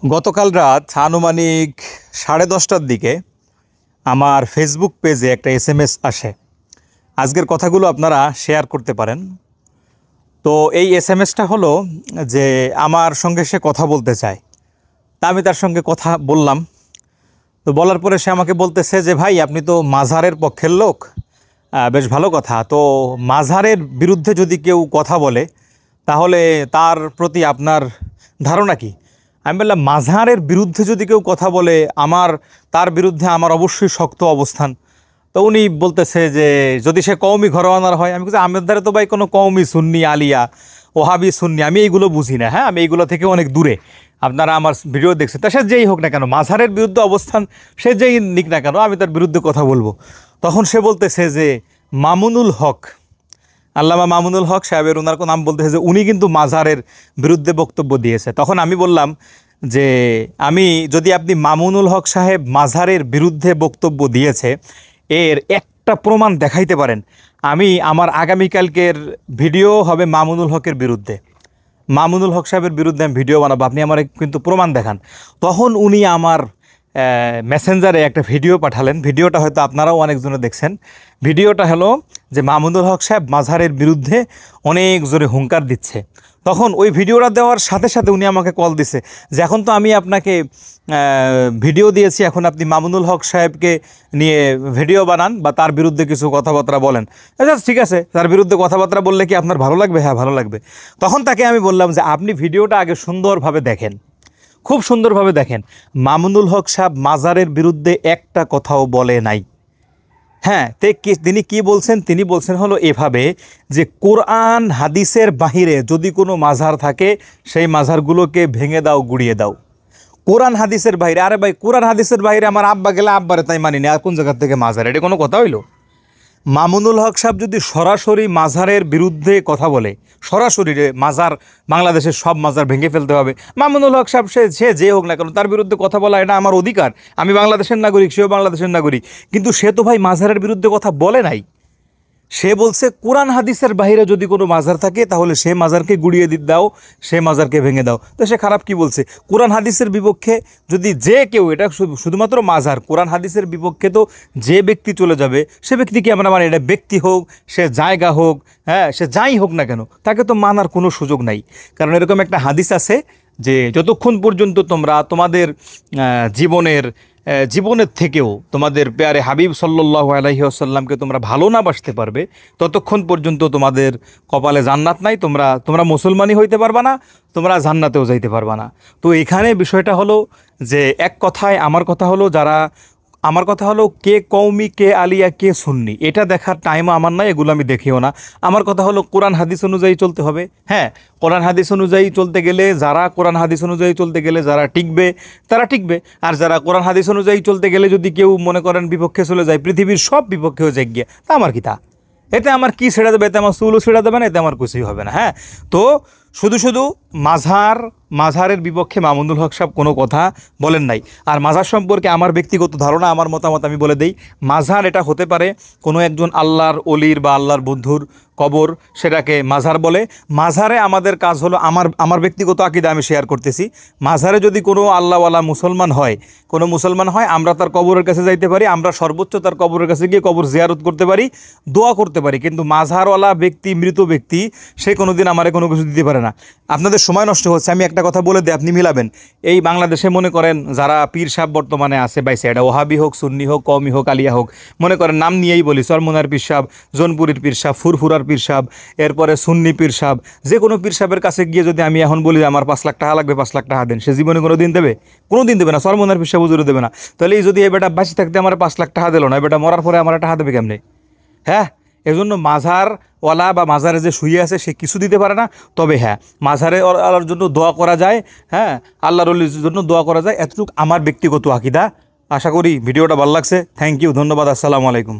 গতকাল রাত আনুমানিক 10:30টার দিকে আমার ফেসবুক পেজে একটা এসএমএস আসে। আজকের কথাগুলো আপনারা শেয়ার করতে পারেন। তো এই এসএমএসটা হলো যে আমার সঙ্গে সে কথা বলতে চায়। তা আমি তার সঙ্গে কথা বললাম। তো বলার পরে সে আমাকে বলতেছে যে ভাই, আপনি তো মাজারের পক্ষের লোক, বেশ ভালো কথা। তো মাজারের বিরুদ্ধে যদি কেউ কথা বলে তাহলে তার প্রতি আপনার ধারণা কি? আমি বললাম, মাজারের বিরুদ্ধে যদি কেউ কথা বলে তার বিরুদ্ধে আমার অবশ্যই শক্ত অবস্থান। তো উনি বলতেছে যে যদি সে কওমি ঘরানার হয়। আমি বলছি, আমার দ্বারা তো ভাই কোনো কওমি সুন্নি আলিয়া ওহাবি সুন্নি আমি এইগুলো বুঝি না। হ্যাঁ, আমি এইগুলো থেকে অনেক দূরে। আপনারা আমার ভিডিও দেখছেন, তা সে যেই হোক না কেন, মাজারের বিরুদ্ধে অবস্থান সে যেই নিক না কেন, আমি তার বিরুদ্ধে কথা বলবো। তখন সে বলতেছে যে মামুনুল হক, আল্লামা মামুনুল হক সাহেবের, ওনার নাম বলতেছে যে উনি কিন্তু মাজারের বিরুদ্ধে বক্তব্য দিয়েছে। তখন আমি বললাম যে যদি আপনি মামুনুল হক সাহেব মাজারের বিরুদ্ধে বক্তব্য দিয়েছে এর একটা প্রমাণ দেখাইতে পারেন, আমি আমার আগামীকালকের ভিডিও হবে মামুনুল হকের বিরুদ্ধে, মামুনুল হক সাহেবের বিরুদ্ধে আমি ভিডিও বানাবো, আপনি আমার কিন্তু প্রমাণ দেখান। তখন উনি আমার মেসেঞ্জারে একটা ভিডিও পাঠালেন। ভিডিওটা হয়তো আপনারাও অনেকজনে দেখছেন। ভিডিওটা হলো যে মামুনুল হক সাহেব মাজারের বিরুদ্ধে অনেক জোরে হুঙ্কার দিচ্ছে। তখন ওই ভিডিওটা দেওয়ার সাথে সাথে উনি আমাকে কল দিছে যে এখন তো আমি আপনাকে ভিডিও দিয়েছি, এখন আপনি মামুনুল হক সাহেবকে নিয়ে ভিডিও বানান বা তার বিরুদ্ধে কিছু কথাবার্তা বলেন। আচ্ছা ঠিক আছে, তার বিরুদ্ধে কথাবার্তা বললে কি আপনার ভালো লাগবে? হ্যাঁ, ভালো লাগবে। তখন তাকে আমি বললাম যে আপনি ভিডিওটা আগে সুন্দরভাবে দেখেন, খুব সুন্দরভাবে দেখেন। মামুনুল হক সাহেব মাজারের বিরুদ্ধে একটা কথাও বলে নাই। হ্যাঁ, তিনি কি বলছেন? তিনি বলছেন হলো এভাবে যে কোরআন হাদিসের বাহিরে যদি কোনো মাজার থাকে সেই মাজারগুলোকে ভেঙে দাও, গুড়িয়ে দাও। কোরআন হাদিসের বাইরে, আরে ভাই কোরআন হাদিসের বাইরে আমার আব্বা গেলে আব্বারে তাই মানি না, আর কোন জায়গার থেকে মাজার? এটা কোনো কথা হইল? মামুনুল হক সাহেব যদি সরাসরি মাজারের বিরুদ্ধে কথা বলে, সরাসরি মাজার, বাংলাদেশের সব মাজার ভেঙে ফেলতে হবে, মামুনুল হক সাহেব সে যে হোক না কেন তার বিরুদ্ধে কথা বলা এটা আমার অধিকার। আমি বাংলাদেশের নাগরিক, সেও বাংলাদেশের নাগরিক। কিন্তু সে তো ভাই মাজারের বিরুদ্ধে কথা বলে নাই। সে বলছে কোরআন হাদিসের বাইরে যদি কোনো মাজার থাকে তাহলে সে মাজারকে গুড়িয়ে দাও, সে মাজারকে ভেঙে দাও। তো সে খারাপ কি বলছে? কোরআন হাদিসের বিপক্ষে যদি যে কেউ, এটা শুধুমাত্র মাজার, কোরআন হাদিসের বিপক্ষে তো যে ব্যক্তি চলে যাবে সে ব্যক্তিকে আমরা মানে, এটা ব্যক্তি হোক, সে জায়গা হোক, হ্যাঁ, সে যাই হোক না কেন, তাকে তো মানার কোনো সুযোগ নাই। কারণ এরকম একটা হাদিস আছে যে যতক্ষণ পর্যন্ত তোমরা তোমাদের জীবনের থেকেও তোমাদের পেয়ারে হাবিব সাল্লাল্লাহু আলাইহি ওয়াসাল্লামকে তোমরা ভালো না বাসতে পারবে, ততক্ষণ পর্যন্ত তোমাদের কপালে জান্নাত নাই, তোমরা মুসলমানই হইতে পারবা না, তোমরা জান্নাতেও যাইতে পারবা না। তো এখানে বিষয়টা হলো যে এক কথায় আমার কথা হলো কে কওমি, কে আলিয়া, কে সুন্নি, এটা দেখার টাইমও আমার নাই, এগুলো আমি দেখিও না। আমার কথা হলো কোরআন হাদিস অনুযায়ী চলতে হবে। হ্যাঁ, কোরআন হাদিস অনুযায়ী চলতে গেলে যারা টিকবে তারা টিকবে, আর যারা কোরআন হাদিস অনুযায়ী চলতে গেলে যদি কেউ মনে করেন বিপক্ষে চলে যায়, পৃথিবীর সব বিপক্ষে হয়ে যায় গিয়া, তা আমার কি? এতে আমার কি ছেড়ে দেবে? এতে আমার চুলও ছেড়ে দেবে না, এতে আমার কিছুই হবে না। হ্যাঁ, তো শুধু মাজারের বিপক্ষে মামুনুল হক সাহেব কোনো কথা বলেন নাই। আর মাজার সম্পর্কে আমার ব্যক্তিগত ধারণা, আমার মতামত আমি বলে দেই। মাজার এটা হতে পারে কোনো একজন আল্লাহর অলির বা আল্লাহর বন্ধুর কবর, সেটাকে মাজার বলে। মাজারে আমাদের কাজ হলো, আমার ব্যক্তিগত আকীদা আমি শেয়ার করতেছি, মাজারে যদি কোনো আল্লাহওয়ালা মুসলমান হয়, আমরা তার কবরের কাছে যাইতে পারি, আমরা সর্বোচ্চ তার কবরের কাছে গিয়ে কবর জিয়ারত করতে পারি, দোয়া করতে পারি। কিন্তু মাজারওয়ালা ব্যক্তি, মৃত ব্যক্তি, সে কোনোদিন আমারে কোনো কিছু দিতে পারে না। আপনাদের সময় নষ্ট হচ্ছে, আমি একটা কথা বলে দিই, আপনি মিলাবেন। এই বাংলাদেশে মনে করেন যারা পীর সাহেব বর্তমানে আছে বাইসে, এটা ওহাবি হোক, সুন্নি হোক, কওমি হোক, আলিয়া হোক, মনে করেন নাম নিয়েই বলি, চরমোনার পীর সাহেব, জোনপুরের পীর সাহেব, ফুরফুরার পীর সাহেব, এরপরে সুন্নি পীর সাহেব, যে কোনো পীর সাহেবের কাছে গিয়ে যদি আমি এখন বলি আমার 5 লাখ টাকা লাগবে, 5 লাখ টাকা দেন, সে জীবনে কোনো দিন দেবে? কোনো দিন দেবে না। চরমোনার পীর সাহেব হুজুরও দেবে না। তাহলে এই যদি এই বেটা বাঁচি থাকতে আমার 5 লাখ টাকা দিল না, এই বেটা মরার পরে আমার টাকা দেবে কেমনে? হ্যাঁ, এজন্য মাজারওয়ালা বা মাজারে যে শুয়ে আছে সে কিছু দিতে পারে না। তবে হ্যাঁ, মাজারে আল্লাহর জন্য দোয়া করা যায়, হ্যাঁ, আল্লাহর ওলির জন্য দোয়া করা যায়, এতটুকু আমার ব্যক্তিগত আকীদা। আশা করি ভিডিওটা ভালো লাগছে। থ্যাংক ইউ, ধন্যবাদ, আসসালামু আলাইকুম।